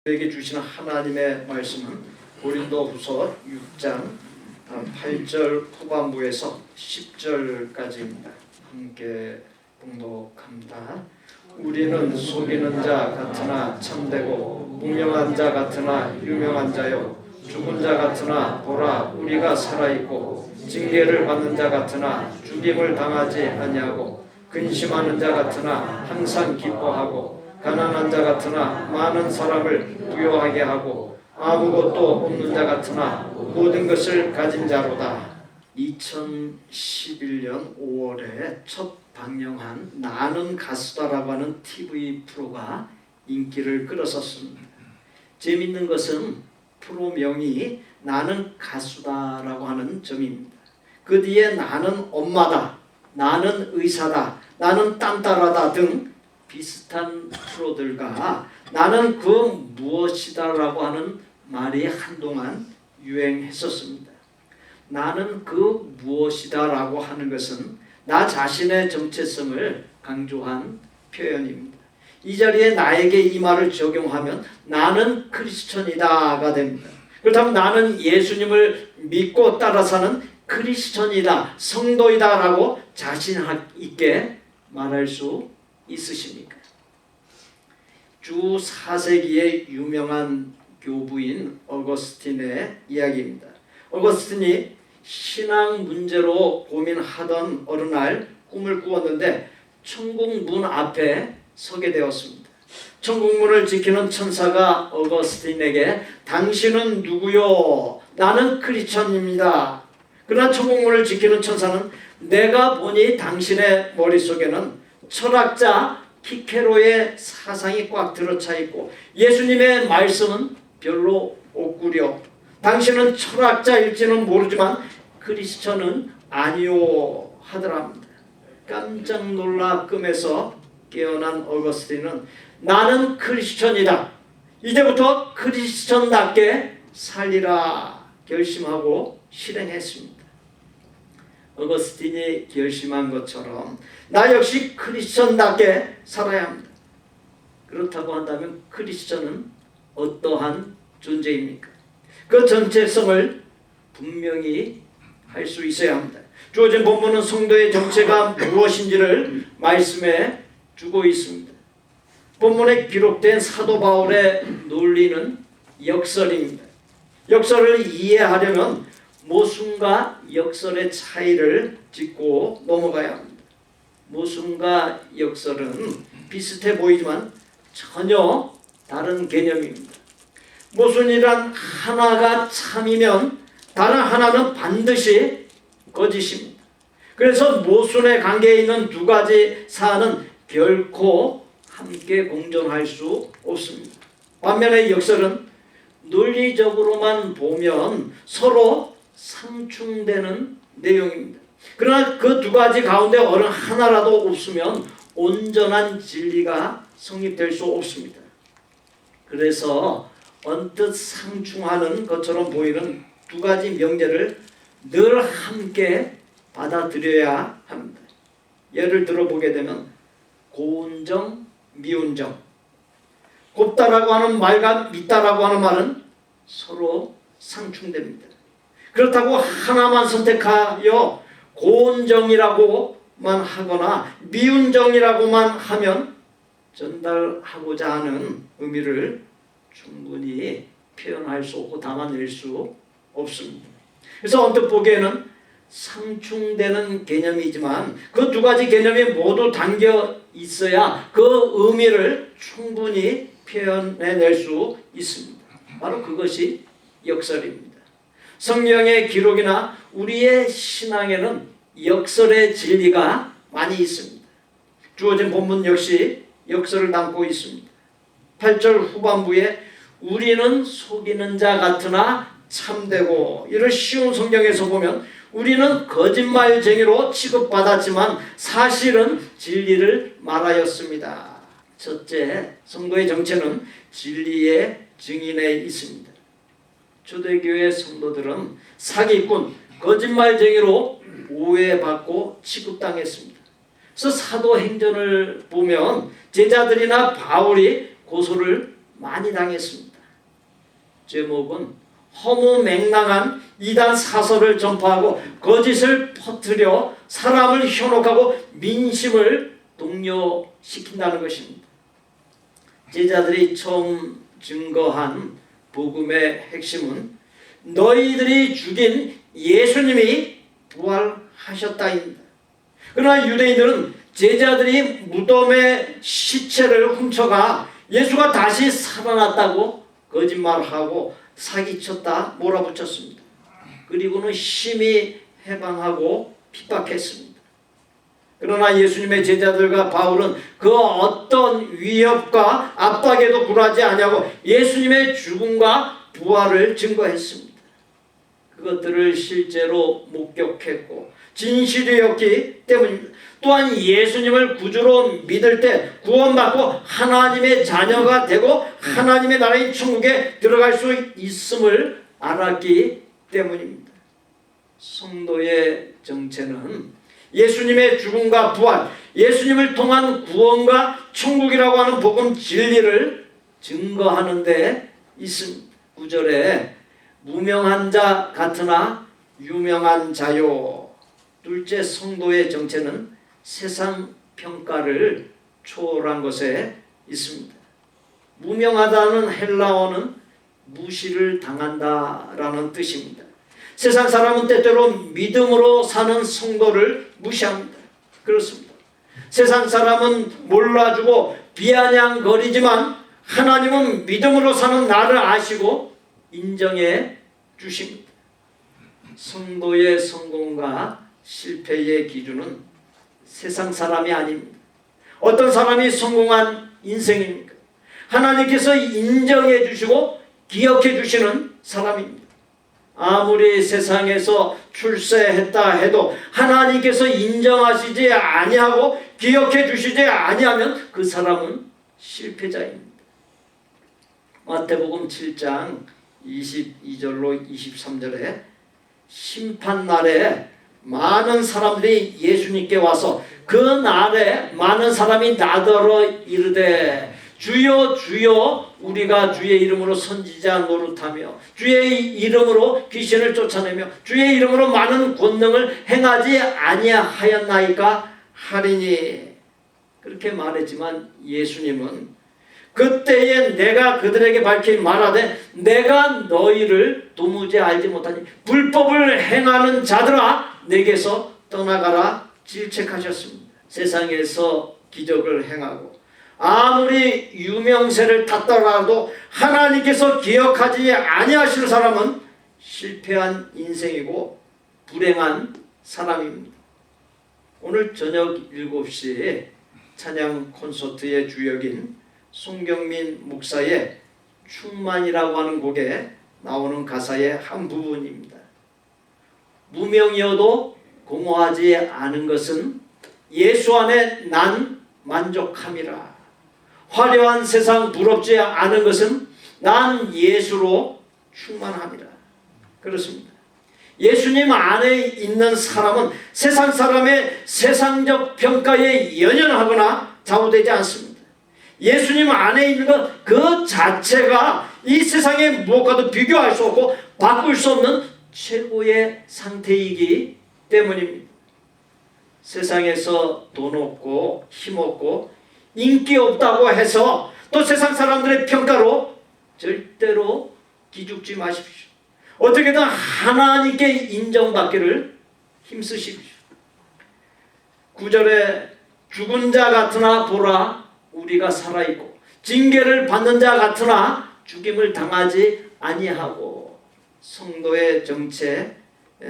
우리에게 주시는 하나님의 말씀은 고린도후서 6장 8절 후반부에서 10절까지입니다. 함께 봉독합니다. 우리는 속이는 자 같으나 참되고 무명한 자 같으나 유명한 자요 죽은 자 같으나 보라 우리가 살아있고 징계를 받는 자 같으나 죽임을 당하지 아니하고 근심하는 자 같으나 항상 기뻐하고 가난한 자 같으나 많은 사람을 부요하게 하고 아무것도 없는 자 같으나 모든 것을 가진 자로다. 2011년 5월에 첫 방영한 나는 가수다라고 하는 TV 프로가 인기를 끌었었습니다. 재밌는 것은 프로명이 나는 가수다라고 하는 점입니다. 그 뒤에 나는 엄마다, 나는 의사다, 나는 딴따라다 등 비슷한 프로들과 나는 그 무엇이다라고 하는 말이 한동안 유행했었습니다. 나는 그 무엇이다라고 하는 것은 나 자신의 정체성을 강조한 표현입니다. 이 자리에 나에게 이 말을 적용하면 나는 크리스천이다가 됩니다. 그렇다면 나는 예수님을 믿고 따라 사는 크리스천이다, 성도이다라고 자신 있게 말할 수 있으십니까? 주 4세기의 유명한 교부인 어거스틴의 이야기입니다. 어거스틴이 신앙 문제로 고민하던 어느 날 꿈을 꾸었는데 천국 문 앞에 서게 되었습니다. 천국 문을 지키는 천사가 어거스틴에게 당신은 누구요? 나는 크리스천입니다. 그러나 천국 문을 지키는 천사는 내가 보니 당신의 머릿속에는 철학자 키케로의 사상이 꽉 들어차 있고 예수님의 말씀은 별로 없구려. 당신은 철학자일지는 모르지만 크리스천은 아니요 하더랍니다. 깜짝 놀라 꿈에서 깨어난 어거스틴은 나는 크리스천이다. 이제부터 크리스천답게 살리라 결심하고 실행했습니다. 어거스틴이 결심한 것처럼 나 역시 크리스천답게 살아야 합니다. 그렇다고 한다면 크리스천은 어떠한 존재입니까? 그 정체성을 분명히 할 수 있어야 합니다. 주어진 본문은 성도의 정체가 무엇인지를 말씀해 주고 있습니다. 본문에 기록된 사도 바울의 논리는 역설입니다. 역설을 이해하려면 모순과 역설의 차이를 짚고 넘어가야 합니다. 모순과 역설은 비슷해 보이지만 전혀 다른 개념입니다. 모순이란 하나가 참이면 다른 하나는 반드시 거짓입니다. 그래서 모순의 관계에 있는 두 가지 사안은 결코 함께 공존할 수 없습니다. 반면에 역설은 논리적으로만 보면 서로 상충되는 내용입니다. 그러나 그 두 가지 가운데 어느 하나라도 없으면 온전한 진리가 성립될 수 없습니다. 그래서 언뜻 상충하는 것처럼 보이는 두 가지 명제를 늘 함께 받아들여야 합니다. 예를 들어보게 되면 고운정, 미운정. 곱다라고 하는 말과 믿다라고 하는 말은 서로 상충됩니다. 그렇다고 하나만 선택하여 고운정이라고만 하거나 미운정이라고만 하면 전달하고자 하는 의미를 충분히 표현할 수 없고 담아낼 수 없습니다. 그래서 언뜻 보기에는 상충되는 개념이지만 그 두 가지 개념이 모두 담겨 있어야 그 의미를 충분히 표현해낼 수 있습니다. 바로 그것이 역설입니다. 성경의 기록이나 우리의 신앙에는 역설의 진리가 많이 있습니다. 주어진 본문 역시 역설을 담고 있습니다. 8절 후반부에 우리는 속이는 자 같으나 참되고, 이를 쉬운 성경에서 보면 우리는 거짓말쟁이로 취급받았지만 사실은 진리를 말하였습니다. 첫째, 성도의 정체는 진리의 증인에 있습니다. 초대교회 성도들은 사기꾼, 거짓말쟁이로 오해받고 취급당했습니다. 그래서 사도행전을 보면 제자들이나 바울이 고소를 많이 당했습니다. 제목은 허무맹랑한 이단 사설을 전파하고 거짓을 퍼뜨려 사람을 현혹하고 민심을 동요시킨다는 것입니다. 제자들이 처음 증거한 복음의 핵심은 너희들이 죽인 예수님이 부활하셨다입니다. 그러나 유대인들은 제자들이 무덤의 시체를 훔쳐가 예수가 다시 살아났다고 거짓말하고 사기쳤다 몰아붙였습니다. 그리고는 심히 해방하고 핍박했습니다. 그러나 예수님의 제자들과 바울은 그 어떤 위협과 압박에도 굴하지 아니하고 예수님의 죽음과 부활을 증거했습니다. 그것들을 실제로 목격했고 진실이었기 때문입니다. 또한 예수님을 구주로 믿을 때 구원받고 하나님의 자녀가 되고 하나님의 나라인 천국에 들어갈 수 있음을 알았기 때문입니다. 성도의 정체는 예수님의 죽음과 부활, 예수님을 통한 구원과 천국이라고 하는 복음 진리를 증거하는 데 있습니다. 9절에 무명한 자 같으나 유명한 자요. 둘째, 성도의 정체는 세상 평가를 초월한 것에 있습니다. 무명하다는 헬라어는 무시를 당한다라는 뜻입니다. 세상 사람은 때때로 믿음으로 사는 성도를 무시합니다. 그렇습니다. 세상 사람은 몰라주고 비아냥거리지만 하나님은 믿음으로 사는 나를 아시고 인정해 주십니다. 성도의 성공과 실패의 기준은 세상 사람이 아닙니다. 어떤 사람이 성공한 인생입니까? 하나님께서 인정해 주시고 기억해 주시는 사람입니다. 아무리 세상에서 출세했다 해도 하나님께서 인정하시지 아니하고 기억해 주시지 아니하면 그 사람은 실패자입니다. 마태복음 7장 22절로 23절에 심판날에 많은 사람들이 예수님께 와서 그 날에 많은 사람이 나더러 이르되 주여 주여 우리가 주의 이름으로 선지자 노릇하며 주의 이름으로 귀신을 쫓아내며 주의 이름으로 많은 권능을 행하지 아니하였나이까 하리니. 그렇게 말했지만 예수님은 그때에 내가 그들에게 밝히 말하되 내가 너희를 도무지 알지 못하니 불법을 행하는 자들아 내게서 떠나가라 질책하셨습니다. 세상에서 기적을 행하고 아무리 유명세를 탔더라도 하나님께서 기억하지 아니하시는 사람은 실패한 인생이고 불행한 사람입니다. 오늘 저녁 7시에 찬양 콘서트의 주역인 송경민 목사의 충만이라고 하는 곡에 나오는 가사의 한 부분입니다. 무명이어도 공허하지 않은 것은 예수 안에 난 만족함이라. 화려한 세상 부럽지 않은 것은 난 예수로 충만함이라. 그렇습니다. 예수님 안에 있는 사람은 세상 사람의 세상적 평가에 연연하거나 좌우되지 않습니다. 예수님 안에 있는 것 그 자체가 이 세상의 무엇과도 비교할 수 없고 바꿀 수 없는 최고의 상태이기 때문입니다. 세상에서 돈 없고 힘 없고 인기 없다고 해서 또 세상 사람들의 평가로 절대로 기죽지 마십시오. 어떻게든 하나님께 인정받기를 힘쓰십시오. 9절에 죽은 자 같으나 보라 우리가 살아있고 징계를 받는 자 같으나 죽임을 당하지 아니하고. 성도의 정체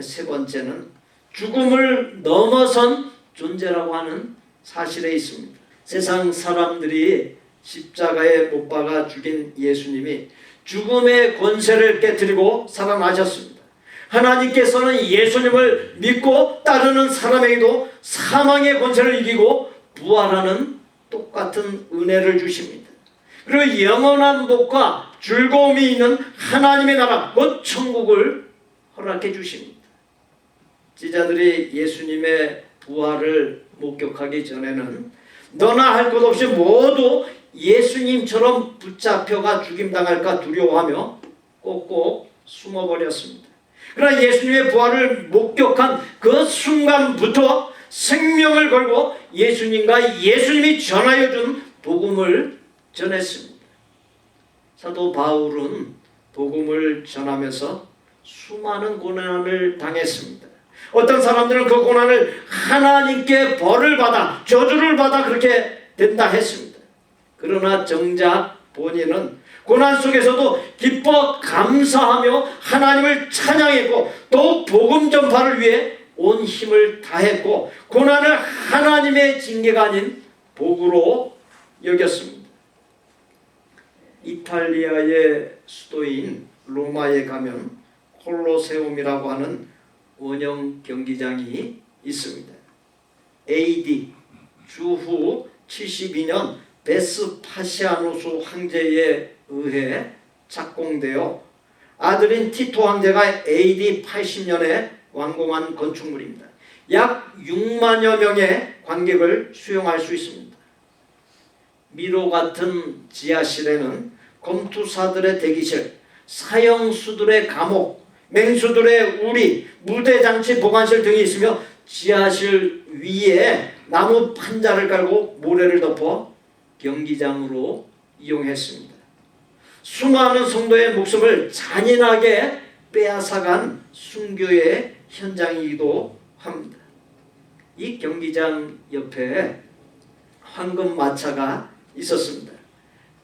세 번째는 죽음을 넘어선 존재라고 하는 사실에 있습니다. 세상 사람들이 십자가에 못 박아 죽인 예수님이 죽음의 권세를 깨뜨리고 살아나셨습니다. 하나님께서는 예수님을 믿고 따르는 사람에게도 사망의 권세를 이기고 부활하는 똑같은 은혜를 주십니다. 그리고 영원한 복과 즐거움이 있는 하나님의 나라 곧 천국을 허락해 주십니다. 제자들이 예수님의 부활을 목격하기 전에는 너나 할 것 없이 모두 예수님처럼 붙잡혀가 죽임당할까 두려워하며 꼭꼭 숨어버렸습니다. 그러나 예수님의 부활을 목격한 그 순간부터 생명을 걸고 예수님과 예수님이 전하여 준 복음을 전했습니다. 사도 바울은 복음을 전하면서 수많은 고난을 당했습니다. 어떤 사람들은 그 고난을 하나님께 벌을 받아 저주를 받아 그렇게 된다 했습니다. 그러나 정작 본인은 고난 속에서도 기뻐 감사하며 하나님을 찬양했고 또 복음 전파를 위해 온 힘을 다했고 고난을 하나님의 징계가 아닌 복으로 여겼습니다. 이탈리아의 수도인 로마에 가면 콜로세움이라고 하는 원형 경기장이 있습니다. AD 주후 72년 베스파시아누스 황제에 의해 착공되어 아들인 티토 황제가 AD 80년에 완공한 건축물입니다. 약 6만여 명의 관객을 수용할 수 있습니다. 미로 같은 지하실에는 검투사들의 대기실, 사형수들의 감옥, 맹수들의 우리, 무대장치 보관실 등이 있으며 지하실 위에 나무 판자를 깔고 모래를 덮어 경기장으로 이용했습니다. 수많은 성도의 목숨을 잔인하게 빼앗아간 순교의 현장이기도 합니다. 이 경기장 옆에 황금마차가 있었습니다.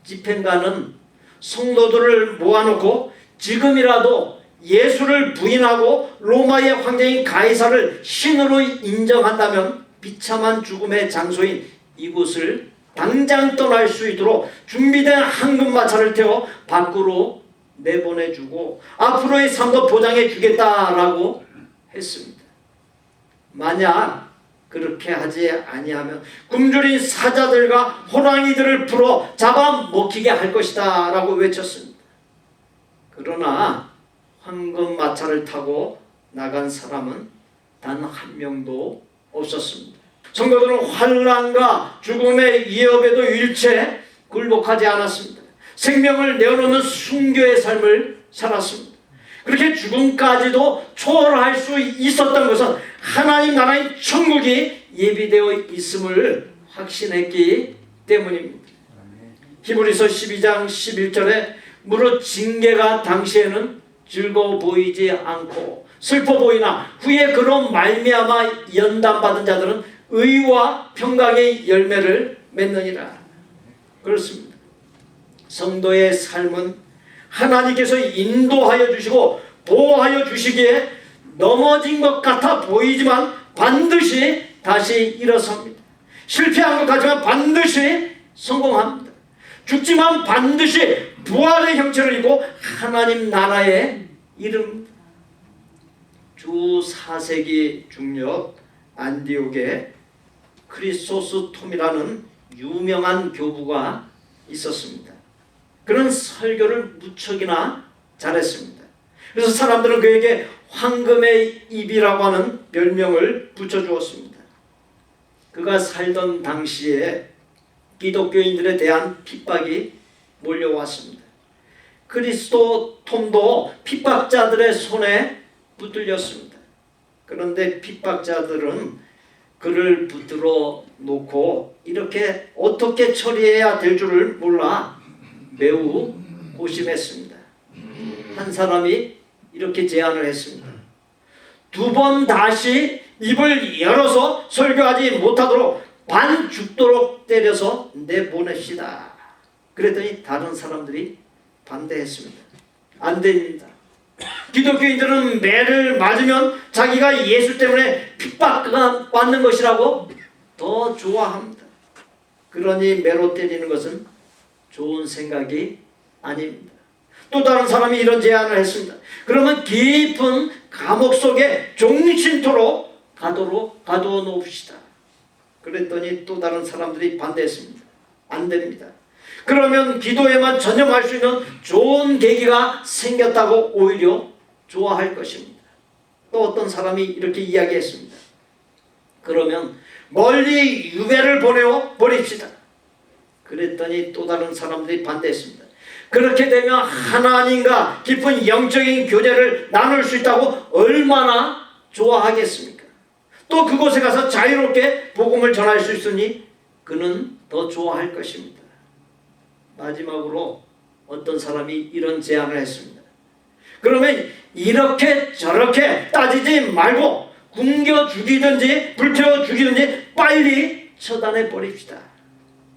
집행관은 성도들을 모아놓고 지금이라도 예수를 부인하고 로마의 황제인 가이사를 신으로 인정한다면 비참한 죽음의 장소인 이곳을 당장 떠날 수 있도록 준비된 황금마차를 태워 밖으로 내보내주고 앞으로의 삶도 보장해 주겠다라고 했습니다. 만약 그렇게 하지 아니하면 굶주린 사자들과 호랑이들을 풀어 잡아먹히게 할 것이다 라고 외쳤습니다. 그러나 황금마차를 타고 나간 사람은 단 한 명도 없었습니다. 성도들은 환난과 죽음의 위협에도 일체 굴복하지 않았습니다. 생명을 내어놓는 순교의 삶을 살았습니다. 그렇게 죽음까지도 초월할 수 있었던 것은 하나님 나라의 천국이 예비되어 있음을 확신했기 때문입니다. 히브리서 12장 11절에 무릇 징계가 당시에는 즐거워 보이지 않고 슬퍼 보이나 후에 그런 말미암아 연단받은 자들은 의와 평강의 열매를 맺느니라. 그렇습니다. 성도의 삶은 하나님께서 인도하여 주시고 보호하여 주시기에 넘어진 것 같아 보이지만 반드시 다시 일어섭니다. 실패한 것 같지만 반드시 성공합니다. 죽지만 반드시 부활의 형체를 입고 하나님 나라에 이릅니다. 주 4세기 중엽 안디옥에 크리소스톰이라는 유명한 교부가 있었습니다. 그는 설교를 무척이나 잘했습니다. 그래서 사람들은 그에게 황금의 입이라고 하는 별명을 붙여주었습니다. 그가 살던 당시에 기독교인들에 대한 핍박이 몰려왔습니다. 크리스토톰도 핍박자들의 손에 붙들렸습니다. 그런데 핍박자들은 그를 붙들어 놓고 이렇게 어떻게 처리해야 될 줄을 몰라 매우 고심했습니다. 한 사람이 이렇게 제안을 했습니다. 2번 다시 입을 열어서 설교하지 못하도록 반 죽도록 때려서 내보냅시다. 그랬더니 다른 사람들이 반대했습니다. 안 됩니다. 기독교인들은 매를 맞으면 자기가 예수 때문에 핍박받는 것이라고 더 좋아합니다. 그러니 매로 때리는 것은 좋은 생각이 아닙니다. 또 다른 사람이 이런 제안을 했습니다. 그러면 깊은 감옥 속에 종신토록 가두어 놓읍시다. 그랬더니 또 다른 사람들이 반대했습니다. 안 됩니다. 그러면 기도에만 전념할 수 있는 좋은 계기가 생겼다고 오히려 좋아할 것입니다. 또 어떤 사람이 이렇게 이야기했습니다. 그러면 멀리 유배를 보내어 버립시다. 그랬더니 또 다른 사람들이 반대했습니다. 그렇게 되면 하나님과 깊은 영적인 교제를 나눌 수 있다고 얼마나 좋아하겠습니까? 또 그곳에 가서 자유롭게 복음을 전할 수 있으니 그는 더 좋아할 것입니다. 마지막으로 어떤 사람이 이런 제안을 했습니다. 그러면 이렇게 저렇게 따지지 말고 굶겨 죽이든지 불태워 죽이든지 빨리 처단해 버립시다.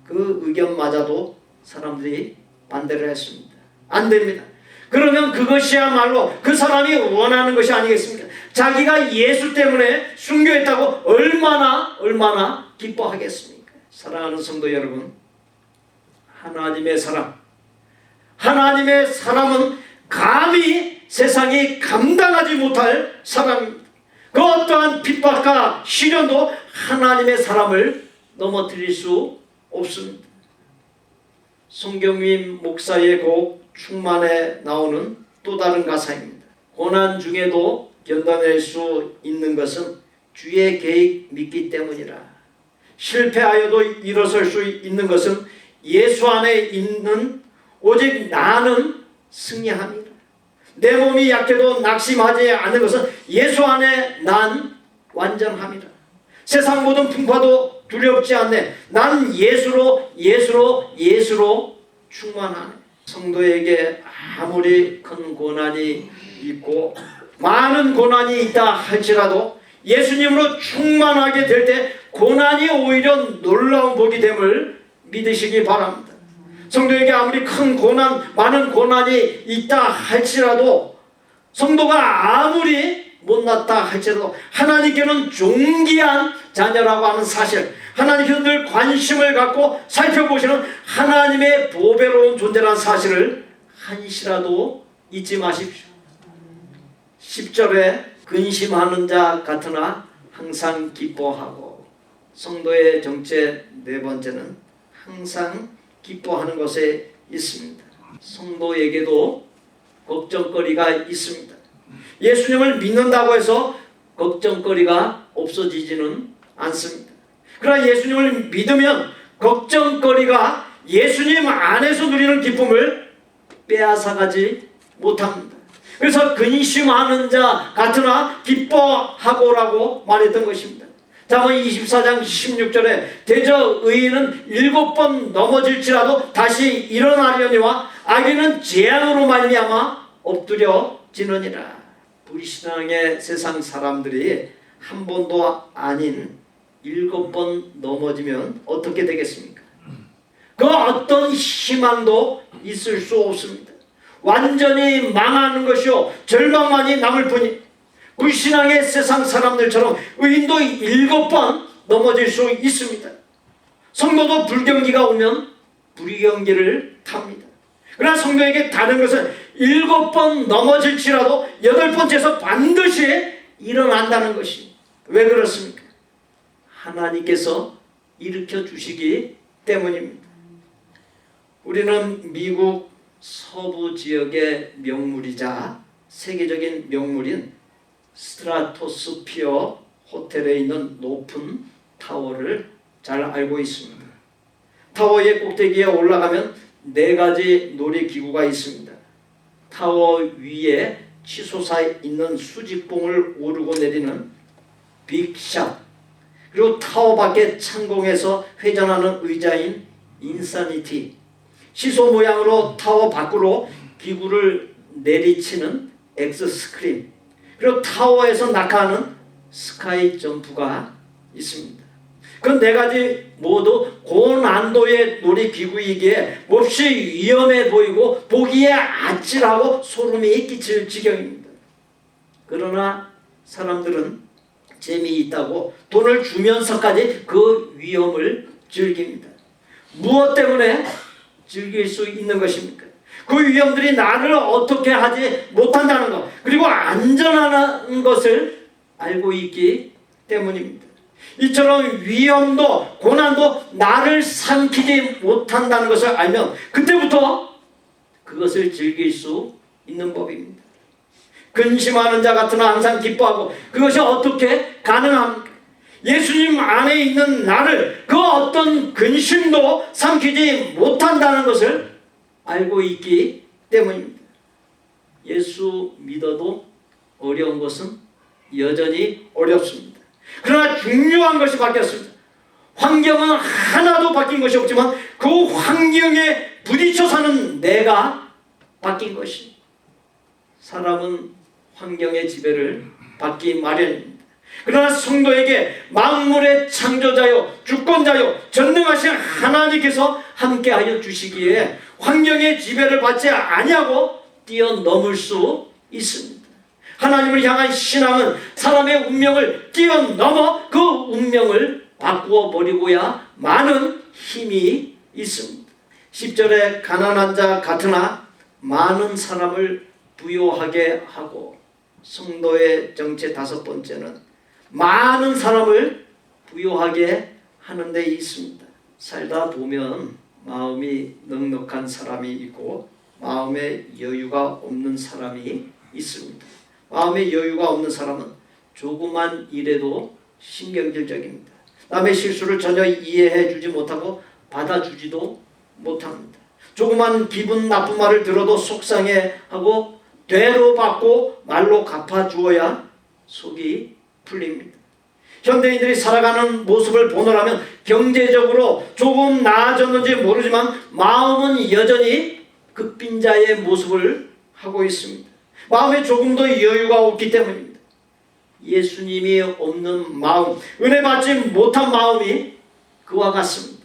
그 의견마저도 사람들이 반대를 했습니다. 안 됩니다. 그러면 그것이야말로 그 사람이 원하는 것이 아니겠습니까? 자기가 예수 때문에 순교했다고 얼마나 기뻐하겠습니까? 사랑하는 성도 여러분, 하나님의 사람은 감히 세상이 감당하지 못할 사람입니다. 그 어떠한 핍박과 시련도 하나님의 사람을 넘어뜨릴 수 없습니다. 송경민 목사의 곡 충만에 나오는 또 다른 가사입니다. 고난 중에도 견뎌낼 수 있는 것은 주의 계획 믿기 때문이라. 실패하여도 일어설 수 있는 것은 예수 안에 있는 오직 나는 승리함이라. 내 몸이 약해도 낙심하지 않는 것은 예수 안에 난 완전함이라. 세상 모든 풍파도 두렵지 않네. 난 예수로 충만하네. 성도에게 아무리 큰 고난이 있고 많은 고난이 있다 할지라도 예수님으로 충만하게 될 때 고난이 오히려 놀라운 복이 됨을 믿으시기 바랍니다. 성도에게 아무리 큰 고난, 많은 고난이 있다 할지라도 성도가 아무리 못났다 할지라도 하나님께는 존귀한 자녀라고 하는 사실, 하나님께서 늘 관심을 갖고 살펴보시는 하나님의 보배로운 존재라는 사실을 한시라도 잊지 마십시오. 10절에 근심하는 자 같으나 항상 기뻐하고, 성도의 정체 네 번째는 항상 기뻐하는 것에 있습니다. 성도에게도 걱정거리가 있습니다. 예수님을 믿는다고 해서 걱정거리가 없어지지는 않습니다. 그러나 예수님을 믿으면 걱정거리가 예수님 안에서 누리는 기쁨을 빼앗아가지 못합니다. 그래서 근심하는 자 같으나 기뻐하고라고 말했던 것입니다. 잠언 24장 16절에 대저 의인은 7번 넘어질지라도 다시 일어나려니와 악인은 재앙으로 말미암아 엎드려지느니라. 불신앙의 세상 사람들이 한 번도 아닌 7번 넘어지면 어떻게 되겠습니까? 그 어떤 희망도 있을 수 없습니다. 완전히 망하는 것이요 절망만이 남을 뿐이. 불신앙의 세상 사람들처럼 의인도 7번 넘어질 수 있습니다. 성도도 불경기가 오면 불경기를 탑니다. 그러나 성도에게 다른 것은 7번 넘어질지라도 8번째에서 반드시 일어난다는 것이. 왜 그렇습니까? 하나님께서 일으켜 주시기 때문입니다. 우리는 미국 서부 지역의 명물이자 세계적인 명물인 스트라토스피어 호텔에 있는 높은 타워를 잘 알고 있습니다. 타워의 꼭대기에 올라가면 4가지 놀이기구가 있습니다. 타워 위에 치솟아 있는 수직봉을 오르고 내리는 빅샷, 그리고 타워 밖에 창공에서 회전하는 의자인 인사니티, 시소 모양으로 타워 밖으로 기구를 내리치는 엑스스크림, 그리고 타워에서 낙하하는 스카이 점프가 있습니다. 그 4가지 모두 고난도의 놀이기구이기에 몹시 위험해 보이고 보기에 아찔하고 소름이 끼칠 지경입니다. 그러나 사람들은 재미있다고 돈을 주면서까지 그 위험을 즐깁니다. 무엇 때문에 즐길 수 있는 것입니까? 그 위험들이 나를 어떻게 하지 못한다는 것, 그리고 안전하다는 것을 알고 있기 때문입니다. 이처럼 위험도 고난도 나를 삼키지 못한다는 것을 알면 그때부터 그것을 즐길 수 있는 법입니다. 근심하는 자 같으나 항상 기뻐하고, 그것이 어떻게 가능합니까? 예수님 안에 있는 나를 그 어떤 근심도 삼키지 못한다는 것을 알고 있기 때문입니다. 예수 믿어도 어려운 것은 여전히 어렵습니다. 그러나 중요한 것이 바뀌었습니다. 환경은 하나도 바뀐 것이 없지만 그 환경에 부딪혀 사는 내가 바뀐 것이. 사람은 환경의 지배를 받기 마련입니다. 그러나 성도에게 만물의 창조자요 주권자요 전능하신 하나님께서 함께하여 주시기에 환경의 지배를 받지 아니하고 뛰어넘을 수 있습니다. 하나님을 향한 신앙은 사람의 운명을 뛰어넘어 그 운명을 바꾸어 버리고야 많은 힘이 있습니다. 10절에 가난한 자 같으나 많은 사람을 부요하게 하고, 성도의 정체 다섯 번째는 많은 사람을 부요하게 하는 데 있습니다. 살다 보면 마음이 넉넉한 사람이 있고 마음에 여유가 없는 사람이 있습니다. 마음에 여유가 없는 사람은 조그만 일에도 신경질적입니다. 남의 실수를 전혀 이해해 주지 못하고 받아주지도 못합니다. 조그만 기분 나쁜 말을 들어도 속상해하고 되로 받고 말로 갚아주어야 속이 풀립니다. 현대인들이 살아가는 모습을 보노라면 경제적으로 조금 나아졌는지 모르지만 마음은 여전히 극빈자의 모습을 하고 있습니다. 마음에 조금도 여유가 없기 때문입니다. 예수님이 없는 마음, 은혜 받지 못한 마음이 그와 같습니다.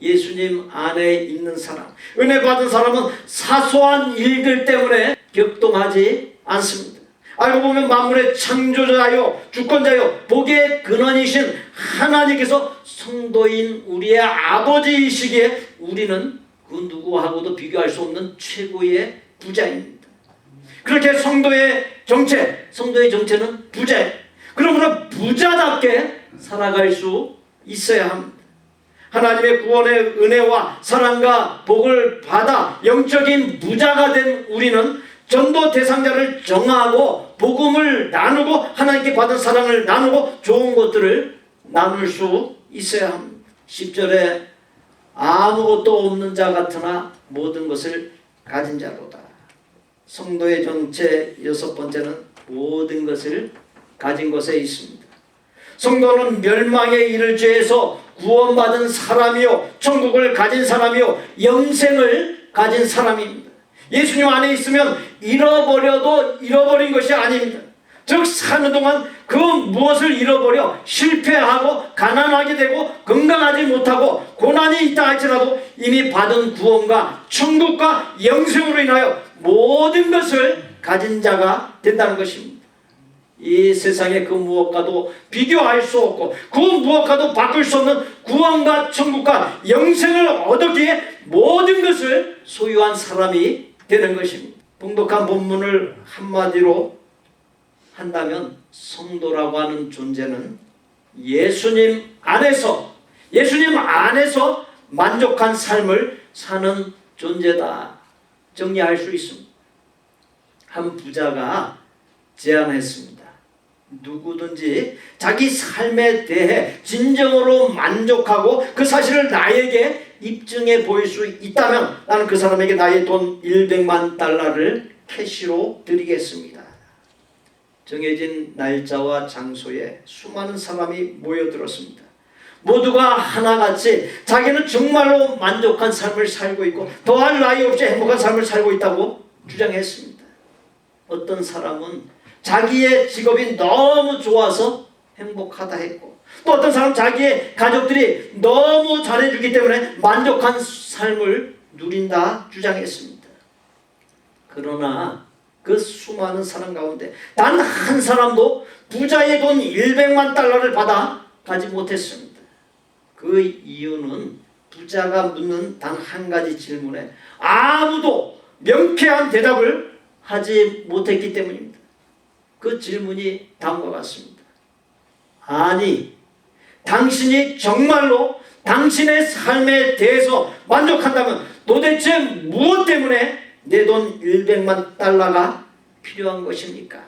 예수님 안에 있는 사람, 은혜 받은 사람은 사소한 일들 때문에 격동하지 않습니다. 알고 보면 만물의 창조자요 주권자요 복의 근원이신 하나님께서 성도인 우리의 아버지이시기에 우리는 그 누구하고도 비교할 수 없는 최고의 부자입니다. 그렇게 성도의 정체는 부자예요. 그러므로 부자답게 살아갈 수 있어야 합니다. 하나님의 구원의 은혜와 사랑과 복을 받아 영적인 부자가 된 우리는 전도 대상자를 정하고 복음을 나누고 하나님께 받은 사랑을 나누고 좋은 것들을 나눌 수 있어야 합니다. 10절에 아무것도 없는 자 같으나 모든 것을 가진 자로다. 성도의 정체 여섯 번째는 모든 것을 가진 것에 있습니다. 성도는 멸망에 이를 죄에서 구원받은 사람이요 천국을 가진 사람이요 영생을 가진 사람입니다. 예수님 안에 있으면 잃어버려도 잃어버린 것이 아닙니다. 즉 사는 동안 그 무엇을 잃어버려 실패하고 가난하게 되고 건강하지 못하고 고난이 있다 할지라도 이미 받은 구원과 천국과 영생으로 인하여 모든 것을 가진 자가 된다는 것입니다. 이 세상의 그 무엇과도 비교할 수 없고 그 무엇과도 바꿀 수 없는 구원과 천국과 영생을 얻었기에 모든 것을 소유한 사람이 되는 것입니다. 봉독한 본문을 한마디로 한다면 성도라고 하는 존재는 예수님 안에서 만족한 삶을 사는 존재다 정리할 수 있습니다. 한 부자가 제안했습니다. 누구든지 자기 삶에 대해 진정으로 만족하고 그 사실을 나에게 입증해 보일 수 있다면 나는 그 사람에게 나의 돈 100만 달러를 캐시로 드리겠습니다. 정해진 날짜와 장소에 수많은 사람이 모여들었습니다. 모두가 하나같이 자기는 정말로 만족한 삶을 살고 있고 더할 나위 없이 행복한 삶을 살고 있다고 주장했습니다. 어떤 사람은 자기의 직업이 너무 좋아서 행복하다 했고 또 어떤 사람은 자기의 가족들이 너무 잘해주기 때문에 만족한 삶을 누린다 주장했습니다. 그러나 그 수많은 사람 가운데 단 한 사람도 부자의 돈 100만 달러를 받아 가지 못했습니다. 그 이유는 부자가 묻는 단 한 가지 질문에 아무도 명쾌한 대답을 하지 못했기 때문입니다. 그 질문이 다음과 같습니다. 아니, 당신이 정말로 당신의 삶에 대해서 만족한다면 도대체 무엇 때문에 내 돈 100만 달러가 필요한 것입니까?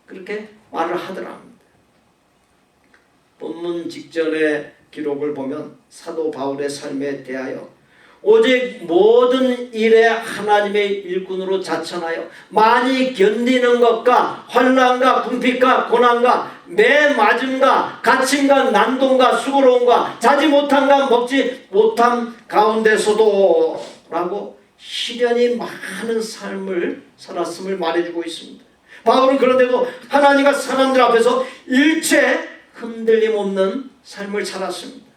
그렇게 말을 하더랍니다. 본문 직전의 기록을 보면 사도 바울의 삶에 대하여 오직 모든 일에 하나님의 일꾼으로 자천하여 많이 견디는 것과 환난과 궁핍과 고난과 매 맞음과 갇힘과 난동과 수고로움과 자지 못함과 먹지 못함 가운데서도 라고 시련이 많은 삶을 살았음을 말해주고 있습니다. 바울은 그런데도 하나님과 사람들 앞에서 일체 흔들림 없는 삶을 살았습니다.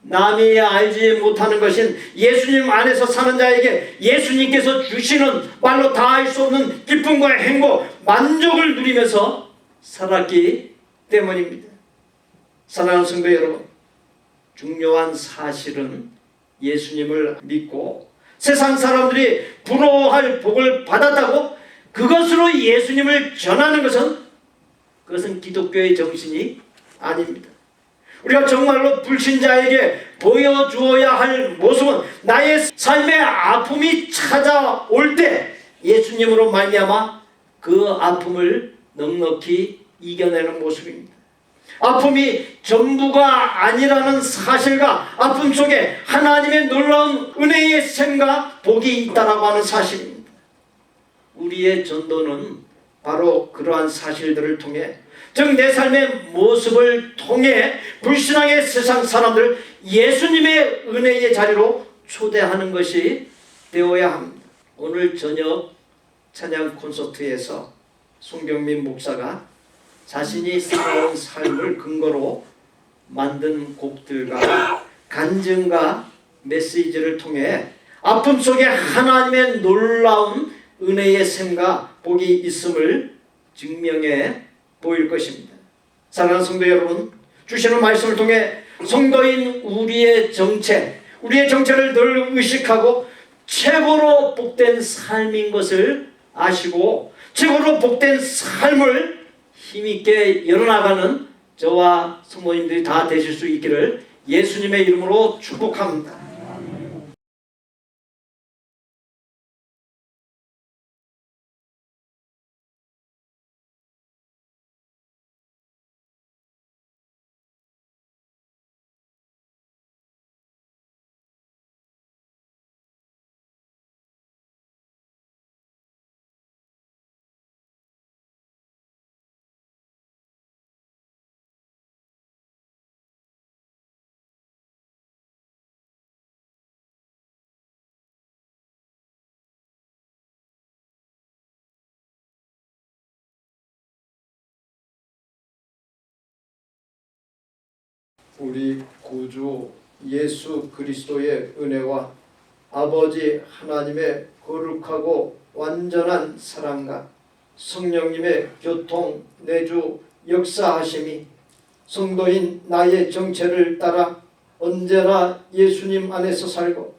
남이 알지 못하는 것인 예수님 안에서 사는 자에게 예수님께서 주시는 말로 다할 수 없는 기쁨과 행복, 만족을 누리면서 살았기 때문입니다. 사랑하는 성도 여러분, 중요한 사실은 예수님을 믿고 세상 사람들이 부러워할 복을 받았다고 그것으로 예수님을 전하는 그것은 기독교의 정신이 아닙니다. 우리가 정말로 불신자에게 보여주어야 할 모습은 나의 삶의 아픔이 찾아올 때 예수님으로 말미암아 그 아픔을 넉넉히 이겨내는 모습입니다. 아픔이 전부가 아니라는 사실과 아픔 속에 하나님의 놀라운 은혜의 셈과 복이 있다라고 하는 사실입니다. 우리의 전도는 바로 그러한 사실들을 통해, 즉 내 삶의 모습을 통해 불신앙의 세상 사람들을 예수님의 은혜의 자리로 초대하는 것이 되어야 합니다. 오늘 저녁 찬양 콘서트에서 송경민 목사가 자신이 살아온 삶을 근거로 만든 곡들과 간증과 메시지를 통해 아픔 속에 하나님의 놀라운 은혜의 셈과 복이 있음을 증명해 보일 것입니다. 사랑하는 성도 여러분, 주시는 말씀을 통해 성도인 우리의 정체를 늘 의식하고 최고로 복된 삶인 것을 아시고 최고로 복된 삶을 힘있게 열어나가는 저와 성도님들이 다 되실 수 있기를 예수님의 이름으로 축복합니다. 우리 구주 예수 그리스도의 은혜와 아버지 하나님의 거룩하고 완전한 사랑과 성령님의 교통, 내주, 역사하심이 성도인 나의 정체를 따라 언제나 예수님 안에서 살고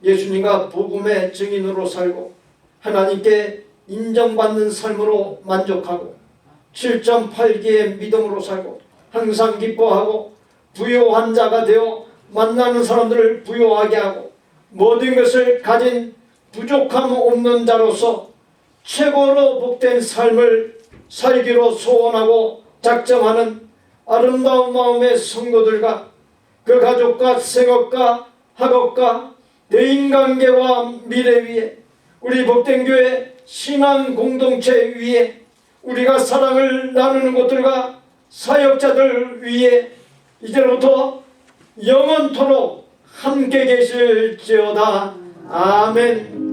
예수님과 복음의 증인으로 살고 하나님께 인정받는 삶으로 만족하고 7.8기의 믿음으로 살고 항상 기뻐하고 부요한 자가 되어 만나는 사람들을 부요하게 하고 모든 것을 가진 부족함 없는 자로서 최고로 복된 삶을 살기로 소원하고 작정하는 아름다운 마음의 성도들과 그 가족과 생업과 학업과 대인관계와 미래 위에 우리 복된 교회 신앙 공동체 위에 우리가 사랑을 나누는 곳들과 사역자들 위에 이제부터 영원토록 함께 계실지어다. 아멘.